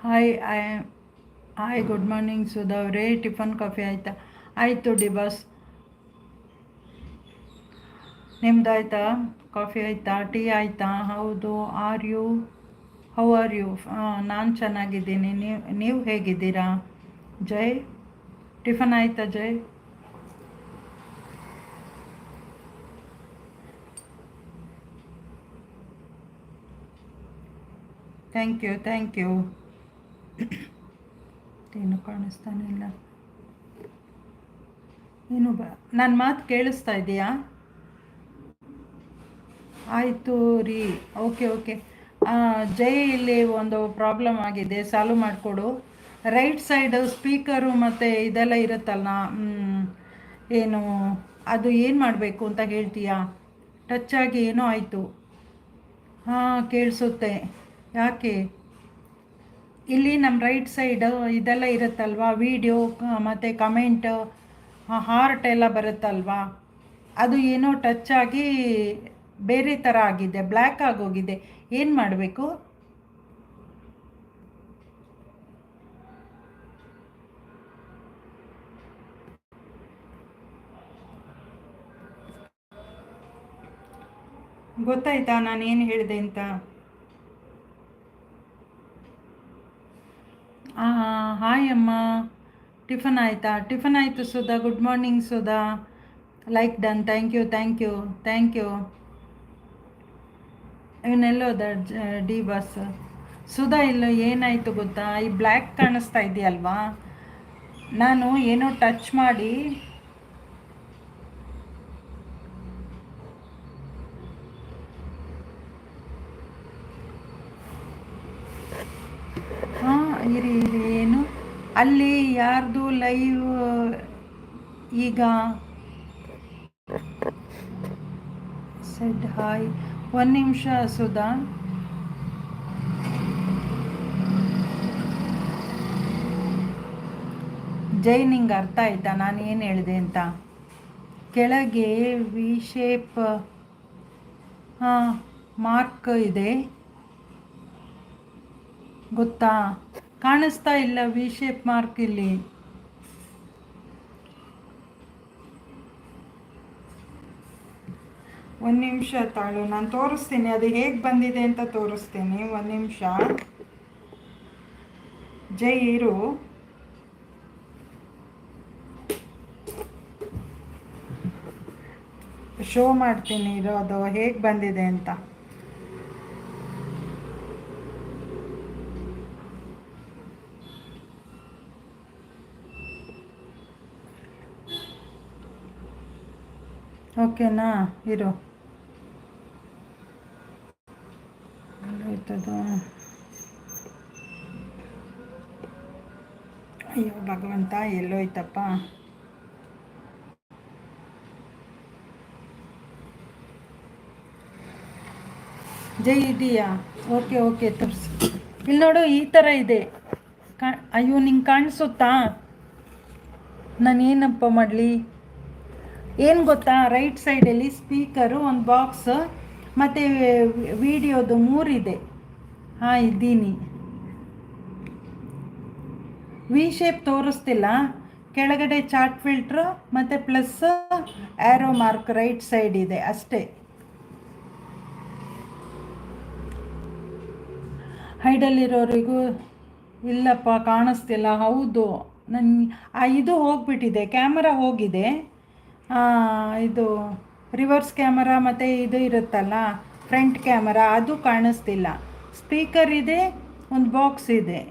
Hi hi good morning Sudha ಅವರೇ. Tiffin coffee ಆಯಿತಾ? ಆಯಿತು ಡಿ ಬಾಸ್. ನಿಮ್ದು ಆಯಿತಾ? ಕಾಫಿ ಆಯಿತಾ? ಟೀ ಆಯಿತಾ? ಹೌದು. How are you? ನಾನು ಚೆನ್ನಾಗಿದ್ದೀನಿ. ನೀವು ಹೇಗಿದ್ದೀರಾ? ಜೈ, ಟಿಫನ್ ಆಯಿತಾ ಜೈ? Thank you. ಏನು ಕಾಣಿಸ್ತಾನೆ ಇಲ್ಲ. ಏನು ನನ್ನ ಮಾತು ಕೇಳಿಸ್ತಾ ಇದೆಯಾ? ಆಯಿತು ರೀ. ಓಕೆ. ಜೈ, ಇಲ್ಲಿ ಒಂದು ಪ್ರಾಬ್ಲಮ್ ಆಗಿದೆ, ಸಾಲ್ವ್ ಮಾಡಿಕೊಡು. ರೈಟ್ ಸೈಡು ಸ್ಪೀಕರು ಮತ್ತು ಇದೆಲ್ಲ ಇರುತ್ತಲ್ಲ, ಏನು ಅದು ಏನು ಮಾಡಬೇಕು ಅಂತ ಹೇಳ್ತೀಯಾ? ಟಚ್ ಆಗಿ ಏನೋ ಆಯಿತು. ಹಾಂ, ಕೇಳಿಸುತ್ತೆ. ಯಾಕೆ? ಇಲ್ಲಿ ನಮ್ಮ ರೈಟ್ ಸೈಡ್ ಇದೆಲ್ಲ ಇರುತ್ತಲ್ವಾ, ವಿಡಿಯೋ ಮತ್ತು ಕಮೆಂಟ್, ಹಾರ್ಟ್ ಎಲ್ಲ ಬರುತ್ತಲ್ವಾ, ಅದು ಏನೋ ಟಚ್ ಆಗಿ ಬೇರೆ ಥರ ಆಗಿದೆ, ಬ್ಲ್ಯಾಕ್ ಆಗೋಗಿದೆ. ಏನು ಮಾಡಬೇಕು? ಗೊತ್ತಾಯ್ತಾ ನಾನು ಏನು ಹೇಳಿದೆ ಅಂತ? ಹಾಯ್ ಅಮ್ಮ. ಟಿಫನ್ ಆಯಿತಾ? ಟಿಫನ್ ಆಯಿತು Sudha. Good morning Sudha. Like done. Thank you. ಇವನ್ನೆಲ್ಲೋದ ಡಿ ಬಸ್? ಸುಧಾ ಇಲ್ಲ. ಏನಾಯಿತು ಗೊತ್ತಾ, ಈ ಬ್ಲ್ಯಾಕ್ ಕಾಣಿಸ್ತಾ ಇದೆಯಲ್ವಾ, ನಾನು ಏನೋ ಟಚ್ ಮಾಡಿ ಹಾಂ, ಇರಿ ಏನು ಅಲ್ಲಿ ಯಾರ್ದು ಲೈವ್ ಈಗ ಸೆಡ್ ಹಾಯ್. ಒಂದು ನಿಮಿಷ ಸುಧಾ. ಜೈ, ನಿಂಗೆ ಅರ್ಥ ಆಯ್ತಾ ನಾನು ಏನು ಹೇಳಿದೆ ಅಂತ? ಕೆಳಗೆ ವಿ ಶೇಪ್ ಹಾಂ ಮಾರ್ಕ್ ಇದೆ, ಗೊತ್ತಾ? ಕಾಣಿಸ್ತಾ ಇಲ್ಲ ವಿ ಶೇಪ್ ಮಾರ್ಕ್ ಇಲ್ಲಿ. ಒಂದು ನಿಮಿಷ ತಾಳು, ನಾನು ತೋರಿಸ್ತೀನಿ, ಅದು ಹೇಗೆ ಬಂದಿದೆ ಅಂತ ತೋರಿಸ್ತೀನಿ. ಒಂದು ನಿಮಿಷ ಜೈ, ಇರು. ಶೋ ಮಾಡ್ತೀನಿ ಇರೋ, ಅದು ಹೇಗೆ ಬಂದಿದೆ ಅಂತ. ಓಕೆನಾ? ಇರು. ಎಲ್ಲೋಯ್ತದು? ಅಯ್ಯೋ ಭಗವಂತ, ಎಲ್ಲೋಯ್ತಪ್ಪ? ಜೈ ಇದೆಯಾ? ಓಕೆ ತೋರಿಸಿ. ಇಲ್ಲಿ ನೋಡು, ಈ ಥರ ಇದೆ. ಅಯ್ಯೋ, ನಿಂಗೆ ಕಾಣಿಸುತ್ತಾ? ನಾನು ಏನಪ್ಪ ಮಾಡಲಿ? ಏನು ಗೊತ್ತಾ, ರೈಟ್ ಸೈಡಲ್ಲಿ ಸ್ಪೀಕರು, ಒಂದು ಬಾಕ್ಸ್ ಮತ್ತು ವಿಡಿಯೋದು 3 ಇದೆ. ಹಾಂ, ಇದ್ದೀನಿ. ವಿ ಶೇಪ್ ತೋರಿಸ್ತಿಲ್ಲ. ಕೆಳಗಡೆ ಚಾರ್ಟ್ ಫಿಲ್ಟ್ರು ಮತ್ತು plus arrow mark right side ಇದೆ ಅಷ್ಟೇ. ಹೈಡಲ್ಲಿರೋರಿಗೂ ಇಲ್ಲಪ್ಪ, ಕಾಣಿಸ್ತಿಲ್ಲ. ಹೌದು, ಇದು ಹೋಗಿಬಿಟ್ಟಿದೆ, ಕ್ಯಾಮರಾ ಹೋಗಿದೆ. ಇದು ರಿವರ್ಸ್ ಕ್ಯಾಮರಾ ಮತ್ತು ಇದು ಇರುತ್ತಲ್ಲ ಫ್ರಂಟ್ ಕ್ಯಾಮರಾ, ಅದು ಕಾಣಿಸ್ತಿಲ್ಲ. ಸ್ಪೀಕರ್ ಇದೆ, ಒಂದು ಬಾಕ್ಸ್ ಇದೆ,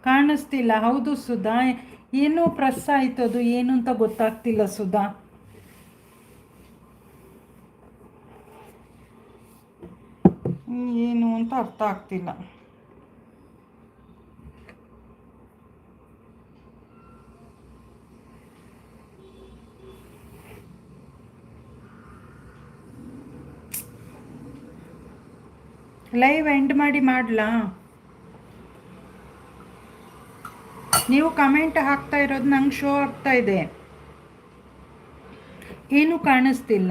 ಕಾಣಿಸ್ತಿಲ್ಲ. ಹೌದು ಸುಧಾ, ಏನೋ ಪ್ರೆಸ್ ಆಯಿತು, ಅದು ಏನು ಅಂತ ಗೊತ್ತಾಗ್ತಿಲ್ಲ ಸುಧಾ. ಏನು ಅಂತ ಅರ್ಥ ಆಗ್ತಿಲ್ಲ. ಲೈವ್ ಎಂಡ್ ಮಾಡಲಾ? ನೀವು ಕಮೆಂಟ್ ಹಾಕ್ತಾ ಇರೋದು ನಂಗೆ ಶೋ ಆಗ್ತಾ ಇದೆ, ಏನು ಕಾಣಿಸ್ತಿಲ್ಲ.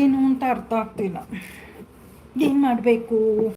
ಏನು ಅಂತ ಅರ್ಥ ಆಗ್ತಿಲ್ಲ. ಏನು ಮಾಡಬೇಕು?